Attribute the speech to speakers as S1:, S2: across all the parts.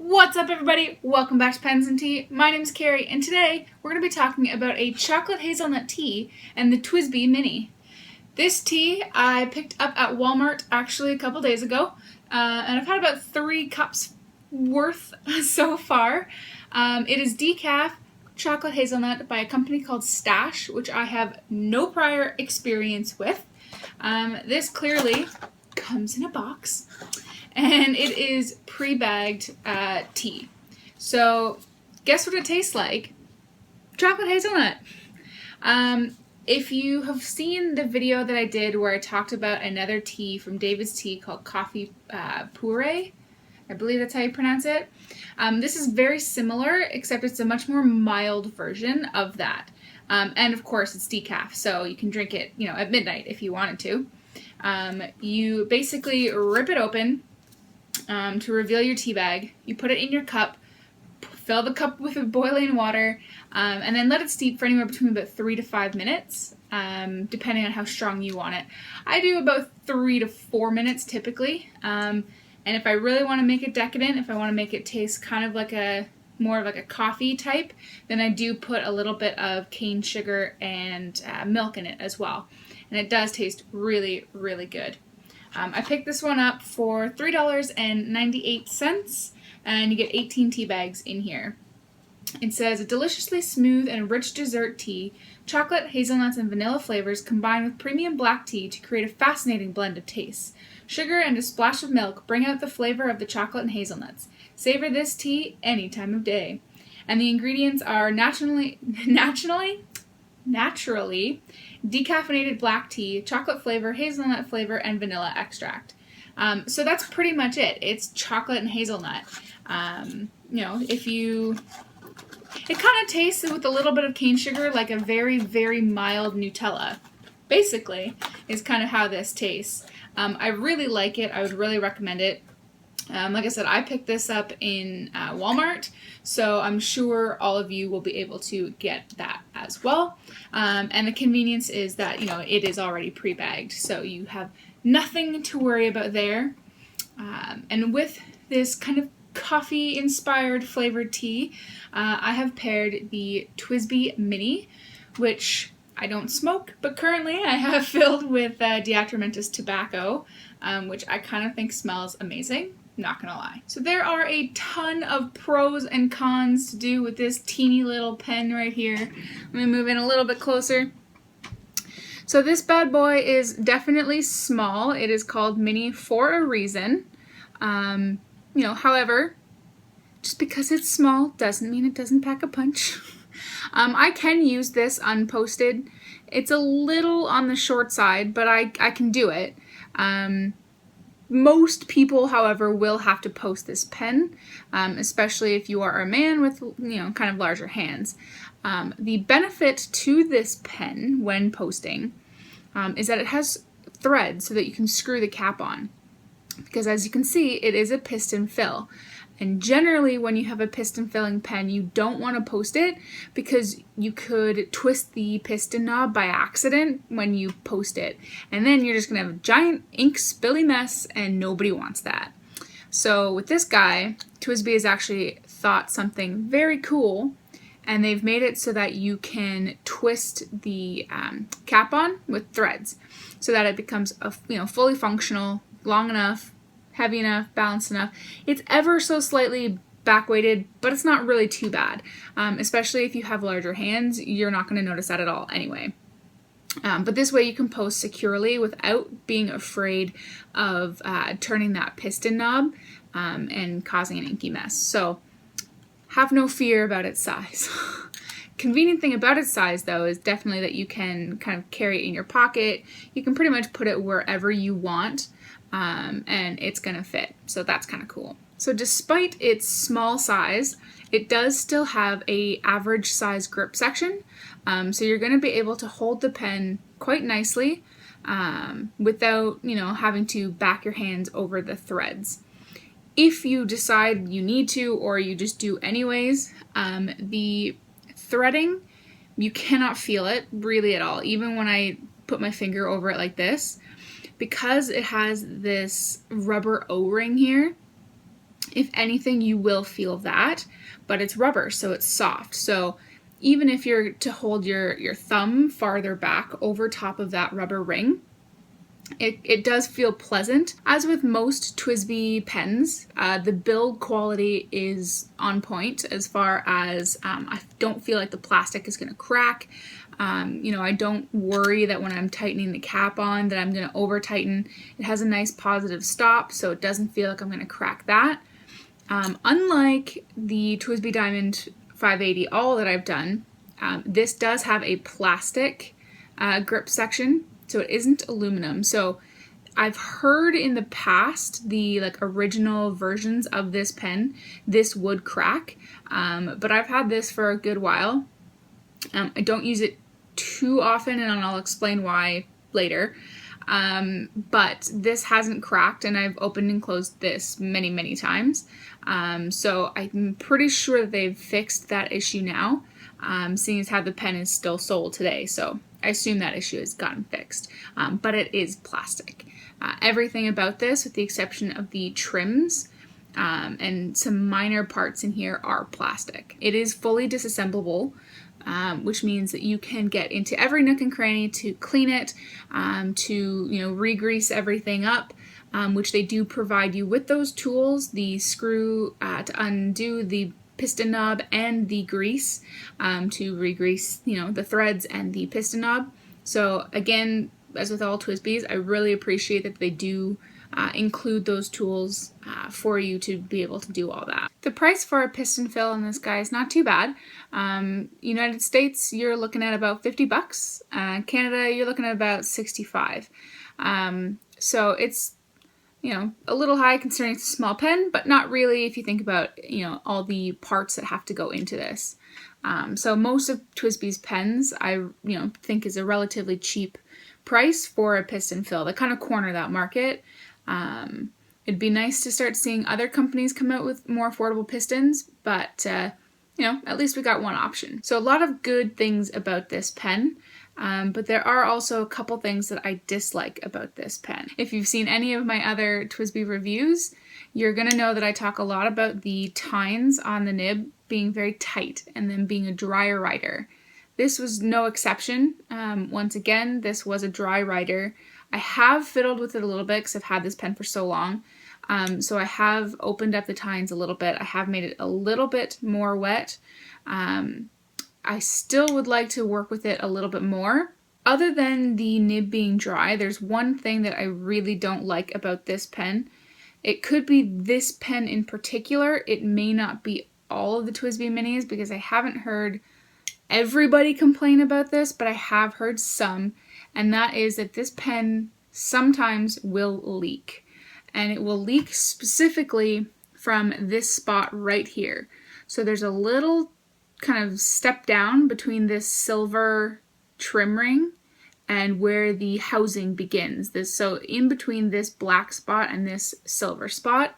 S1: What's up, everybody? Welcome back to Pens and Tea. My name is Carrie, and today we're going to be talking about a chocolate hazelnut tea and the TWSBI Mini. This tea I picked up at Walmart actually a couple days ago, and I've had about 3 cups worth so far. It is decaf chocolate hazelnut by a company called Stash, which I have no prior experience with. This clearly comes in a box. And it is pre-bagged tea. So, guess what it tastes like? Chocolate hazelnut. If you have seen the video that I did where I talked about another tea from David's Tea called Coffee Puree, I believe that's how you pronounce it. This is very similar, except it's a much more mild version of that. And of course, it's decaf, so you can drink it, at midnight if you wanted to. You basically rip it open. To reveal your tea bag, you put it in your cup, fill the cup with boiling water, and then let it steep for anywhere between about 3 to 5 minutes, depending on how strong you want it. I do about 3 to 4 minutes typically, and if I really want to make it decadent, if I want to make it taste kind of like more of like a coffee type, then I do put a little bit of cane sugar and milk in it as well, and it does taste really, really good. I picked this one up for $3.98, and you get 18 tea bags in here. It says, a deliciously smooth and rich dessert tea, chocolate, hazelnuts, and vanilla flavors combine with premium black tea to create a fascinating blend of tastes. Sugar and a splash of milk bring out the flavor of the chocolate and hazelnuts. Savor this tea any time of day. And the ingredients are naturally decaffeinated black tea, chocolate flavor, hazelnut flavor, and vanilla extract. So that's pretty much it. It's chocolate and hazelnut. It kind of tastes with a little bit of cane sugar like a very, very mild Nutella. Basically, is kind of how this tastes. I really like it. I would really recommend it. Like I said, I picked this up in Walmart, so I'm sure all of you will be able to get that as well. And the convenience is that, it is already pre-bagged, so you have nothing to worry about there. And with this kind of coffee-inspired flavored tea, I have paired the TWSBI Mini, which I don't smoke, but currently I have filled with diatromentus tobacco, which I kind of think smells amazing. Not gonna lie. So there are a ton of pros and cons to do with this teeny little pen right here. Let me move in a little bit closer. So this bad boy is definitely small. It is called Mini for a reason. However, just because it's small doesn't mean it doesn't pack a punch. I can use this unposted. It's a little on the short side, but I can do it. Most people, however, will have to post this pen, especially if you are a man with, kind of larger hands. The benefit to this pen when posting is that it has threads so that you can screw the cap on. Because as you can see, it is a piston fill. And generally, when you have a piston filling pen, you don't want to post it because you could twist the piston knob by accident when you post it. And then you're just going to have a giant ink spilly mess, and nobody wants that. So with this guy, TWSBI has actually thought something very cool, and they've made it so that you can twist the cap on with threads so that it becomes fully functional, long enough, heavy enough, balanced enough. It's ever so slightly back-weighted, but it's not really too bad. Especially if you have larger hands, you're not going to notice that at all anyway. But this way you can post securely without being afraid of turning that piston knob and causing an inky mess. So have no fear about its size. Convenient thing about its size, though, is definitely that you can kind of carry it in your pocket. You can pretty much put it wherever you want. And it's gonna fit, so that's kind of cool. So despite its small size, it does still have a average size grip section, so you're going to be able to hold the pen quite nicely without having to back your hands over the threads. If you decide you need to, or you just do anyways, the threading, you cannot feel it really at all, even when I put my finger over it like this. Because it has this rubber O-ring here, If anything, you will feel that, but it's rubber, so it's soft. So even if you're to hold your thumb farther back over top of that rubber ring, it does feel pleasant. As with most TWSBI pens, the build quality is on point as far as I don't feel like the plastic is going to crack. I don't worry that when I'm tightening the cap on that I'm going to over tighten. It has a nice positive stop, so it doesn't feel like I'm going to crack that. Unlike the TWSBI Diamond 580 all that I've done, this does have a plastic grip section, so it isn't aluminum. So I've heard in the past, the original versions of this pen, this would crack, but I've had this for a good while. I don't use it too often, and I'll explain why later. But this hasn't cracked, and I've opened and closed this many, many times. So I'm pretty sure that they've fixed that issue now, seeing as how the pen is still sold today. So I assume that issue has gotten fixed, but it is plastic. Everything about this, with the exception of the trims and some minor parts in here, are plastic. It is fully disassemblable, which means that you can get into every nook and cranny to clean it, to re-grease everything up, which they do provide you with those tools, the screw to undo the piston knob and the grease to re-grease the threads and the piston knob. So again, as with all TWSBIs, I really appreciate that they do include those tools for you to be able to do all that. The price for a piston fill on this guy is not too bad. United States, you're looking at about $50. Canada, you're looking at about $65. So it's a little high considering it's a small pen, but not really if you think about all the parts that have to go into this. So most of TWSBI's pens I think is a relatively cheap price for a piston fill. They kind of corner that market. It'd be nice to start seeing other companies come out with more affordable pistons, but at least we got one option. So a lot of good things about this pen, but there are also a couple things that I dislike about this pen. If you've seen any of my other TWSBI reviews, you're gonna know that I talk a lot about the tines on the nib being very tight and then being a dry writer. This was no exception. Once again, this was a dry writer. I have fiddled with it a little bit because I've had this pen for so long. So I have opened up the tines a little bit. I have made it a little bit more wet. I still would like to work with it a little bit more. Other than the nib being dry, there's one thing that I really don't like about this pen. It could be this pen in particular. It may not be all of the TWSBI Minis because I haven't heard everybody complain about this, but I have heard some, and that is that this pen sometimes will leak. And it will leak specifically from this spot right here. So there's a little kind of step down between this silver trim ring and where the housing begins. So in between this black spot and this silver spot,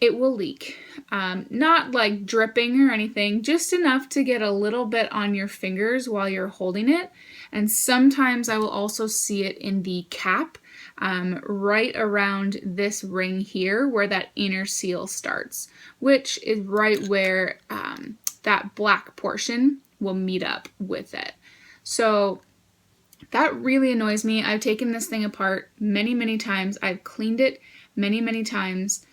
S1: it will leak. Not like dripping or anything, just enough to get a little bit on your fingers while you're holding it. And sometimes I will also see it in the cap, right around this ring here where that inner seal starts, which is right where that black portion will meet up with it. So that really annoys me. I've taken this thing apart many, many times. I've cleaned it many, many times.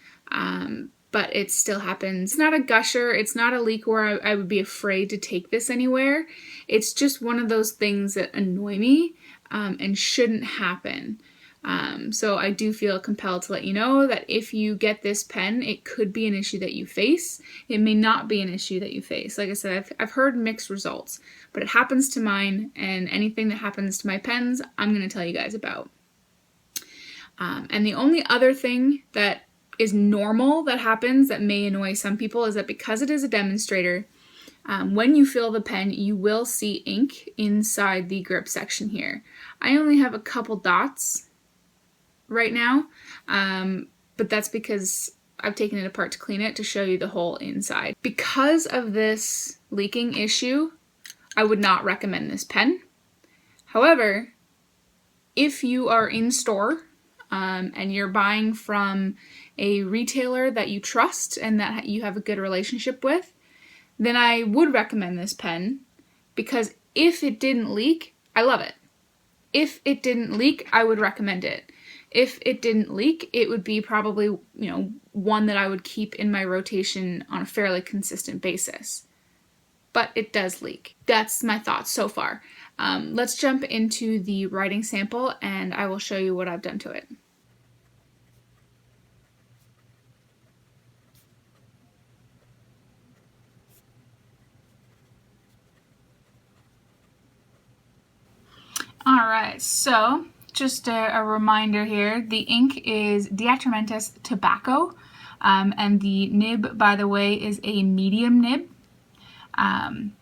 S1: But it still happens. It's not a gusher. It's not a leak where I would be afraid to take this anywhere. It's just one of those things that annoy me and shouldn't happen. So I do feel compelled to let you know that if you get this pen, it could be an issue that you face. It may not be an issue that you face. Like I said, I've heard mixed results, but it happens to mine, and anything that happens to my pens, I'm going to tell you guys about. And the only other thing that is normal that happens that may annoy some people is that because it is a demonstrator, when you fill the pen, you will see ink inside the grip section here. I only have a couple dots right now, but that's because I've taken it apart to clean it to show you the whole inside. Because of this leaking issue, I would not recommend this pen. However, if you are in store and you're buying from a retailer that you trust and that you have a good relationship with, then I would recommend this pen, because if it didn't leak, I love it. If it didn't leak, I would recommend it. If it didn't leak, it would be probably, one that I would keep in my rotation on a fairly consistent basis. But it does leak. That's my thoughts so far. Let's jump into the writing sample and I will show you what I've done to it. Alright, so just a reminder here, the ink is Diatramentis Tobacco, and the nib, by the way, is a medium nib. Any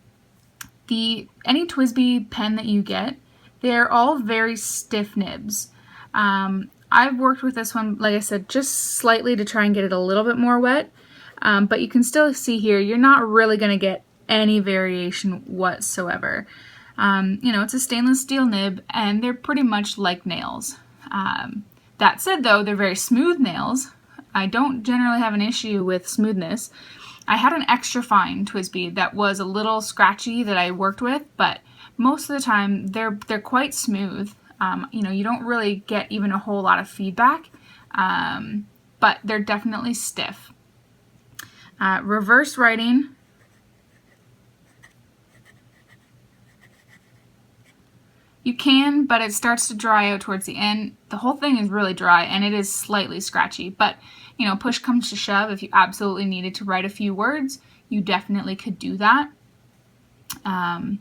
S1: TWSBI pen that you get, they're all very stiff nibs. I've worked with this one, like I said, just slightly to try and get it a little bit more wet, but you can still see here, you're not really going to get any variation whatsoever. It's a stainless steel nib, and they're pretty much like nails. That said, though, they're very smooth nails. I don't generally have an issue with smoothness. I had an extra fine TWSBI that was a little scratchy that I worked with, but most of the time they're quite smooth. You don't really get even a whole lot of feedback, but they're definitely stiff. Reverse writing. You can, but it starts to dry out towards the end. The whole thing is really dry, and it is slightly scratchy, but push comes to shove, if you absolutely needed to write a few words, you definitely could do that. Like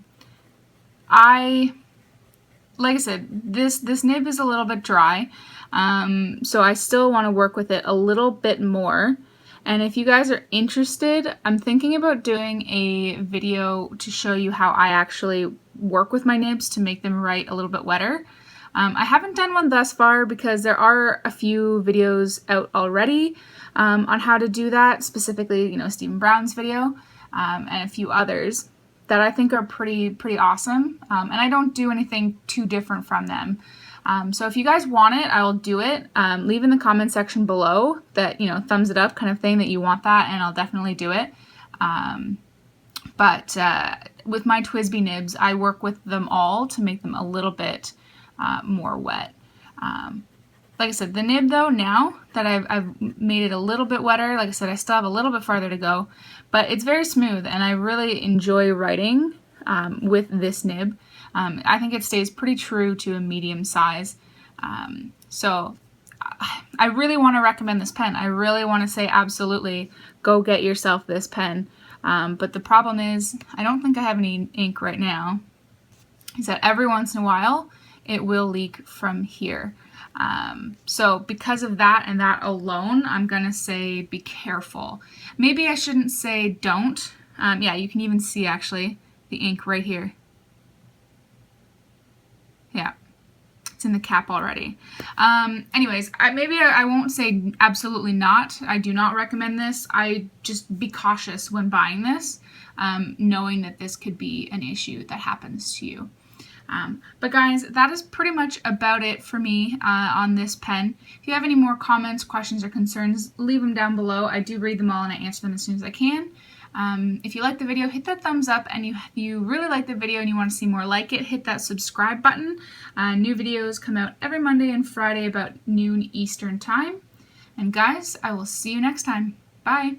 S1: I said, this nib is a little bit dry, so I still want to work with it a little bit more. And if you guys are interested, I'm thinking about doing a video to show you how I actually work with my nibs to make them write a little bit wetter. I haven't done one thus far because there are a few videos out already on how to do that, specifically, Stephen Brown's video and a few others that I think are pretty awesome. And I don't do anything too different from them. So if you guys want it, I'll do it. Leave in the comment section below that, thumbs it up kind of thing that you want that, and I'll definitely do it. But with my TWSBI nibs, I work with them all to make them a little bit more wet. Like I said, the nib though, now that I've made it a little bit wetter, like I said, I still have a little bit farther to go, but it's very smooth and I really enjoy writing with this nib. I think it stays pretty true to a medium size. So I really want to recommend this pen. I really want to say absolutely go get yourself this pen. But the problem is I don't think I have any ink right now. Is that every once in a while it will leak from here. So because of that and that alone, I'm gonna say be careful. Maybe I shouldn't say don't. Yeah, you can even see actually the ink right here. Yeah, it's in the cap already. Anyways, maybe I won't say absolutely not. I do not recommend this. I just be cautious when buying this, knowing that this could be an issue that happens to you. But guys, that is pretty much about it for me on this pen. If you have any more comments, questions, or concerns, leave them down below. I do read them all and I answer them as soon as I can. If you like the video, hit that thumbs up, and if you really like the video and you want to see more like it, hit that subscribe button. New videos come out every Monday and Friday about noon Eastern time. And guys, I will see you next time. Bye!